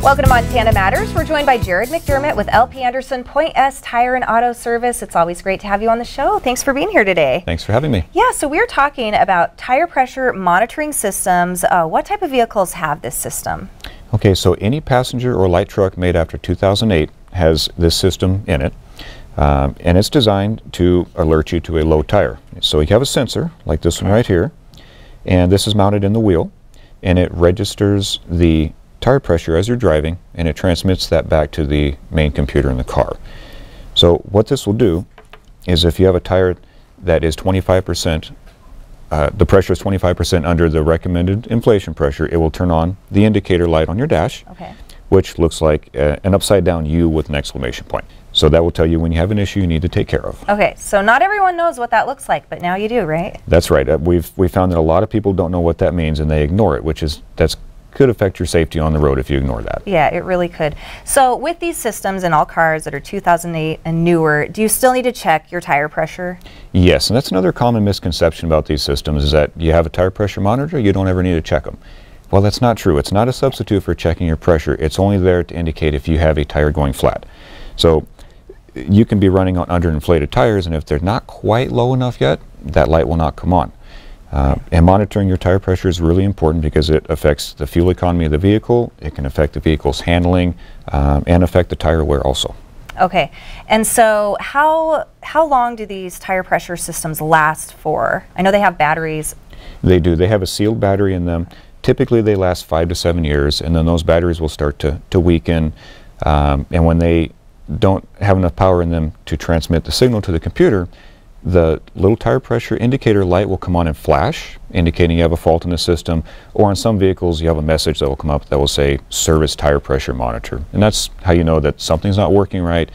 Welcome to Montana Matters. We're joined by Jared McDermott with LP Anderson Point S Tire and Auto Service. It's always great to have you on the show. Thanks for being here today. Thanks for having me. Yeah, so we're talking about tire pressure monitoring systems. What type of vehicles have this system? Okay, so any passenger or light truck made after 2008 has this system in it. And it's designed to alert you to a low tire. So you have a sensor, like this one right here, and this is mounted in the wheel, and it registers the tire pressure as you're driving, and it transmits that back to the main computer in the car. So what this will do is if you have a tire that is 25%, the pressure is 25% under the recommended inflation pressure, it will turn on the indicator light on your dash, which looks like an upside down U with an exclamation point. So that will tell you when you have an issue you need to take care of. Okay, so not everyone knows what that looks like, but now you do, right? That's right. We found that a lot of people don't know what that means and they ignore it, which is could affect your safety on the road if you ignore that. Yeah, it really could. So with these systems in all cars that are 2008 and newer, do you still need to check your tire pressure? Yes, and that's another common misconception about these systems, is that you have a tire pressure monitor, you don't ever need to check them. Well, that's not true. It's not a substitute for checking your pressure. It's only there to indicate if you have a tire going flat. So you can be running on underinflated tires, and if they're not quite low enough yet, that light will not come on. And monitoring your tire pressure is really important because it affects the fuel economy of the vehicle, it can affect the vehicle's handling, and affect the tire wear also. Okay, and so how long do these tire pressure systems last for? I know they have batteries. They do. They have a sealed battery in them. Typically they last 5 to 7 years, and then those batteries will start to weaken, and when they don't have enough power in them to transmit the signal to the computer, the little tire pressure indicator light will come on and flash, indicating you have a fault in the system, or on some vehicles you have a message that will come up that will say service tire pressure monitor. And that's how you know that something's not working right.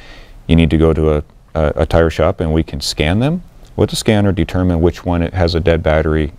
You need to go to a tire shop and we can scan them with the scanner, determine which one it has a dead battery,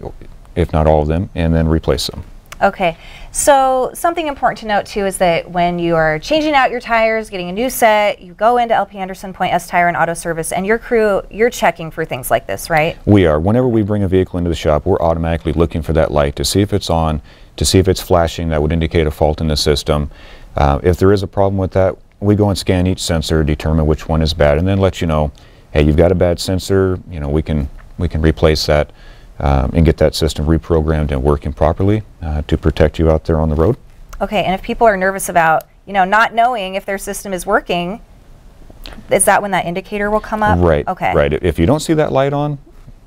if not all of them, and then replace them. Okay, so something important to note too is that when you are changing out your tires, getting a new set, you go into LP Anderson Point S Tire and Auto Service, and your crew, you're checking for things like this, right? We are. Whenever we bring a vehicle into the shop, we're automatically looking for that light to see if it's on, to see if it's flashing. That would indicate a fault in the system. If there is a problem with that, we go and scan each sensor, determine which one is bad, and then let you know, hey, you've got a bad sensor, you know, we can replace that. And get that system reprogrammed and working properly to protect you out there on the road. Okay, and if people are nervous about, you know, not knowing if their system is working, is that when that indicator will come up? Right. Okay. Right. If you don't see that light on,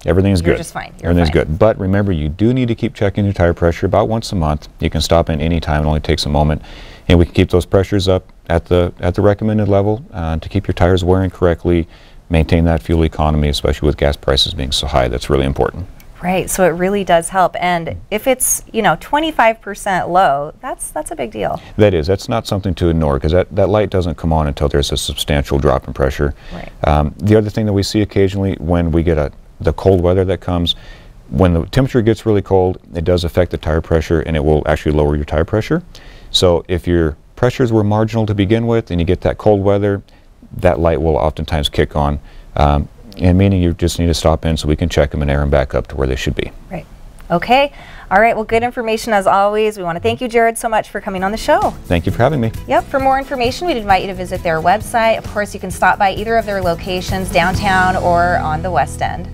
everything's good. You're just fine. Everything's good. But remember, you do need to keep checking your tire pressure about once a month. You can stop in any time. It only takes a moment, and we can keep those pressures up at the recommended level to keep your tires wearing correctly, maintain that fuel economy, especially with gas prices being so high. That's really important. Right, so it really does help, and if it's, you know, 25% low, that's a big deal. That is. That's not something to ignore, because that light doesn't come on until there's a substantial drop in pressure. Right. The other thing that we see occasionally when we get the cold weather that comes, when the temperature gets really cold, it does affect the tire pressure, and it will actually lower your tire pressure. So if your pressures were marginal to begin with and you get that cold weather, that light will oftentimes kick on. And meaning you just need to stop in so we can check them and air them back up to where they should be. Right. Okay. All right. Well, good information as always. We want to thank you, Jared, so much for coming on the show. Thank you for having me. Yep. For more information, we'd invite you to visit their website. Of course, you can stop by either of their locations, downtown or on the West End.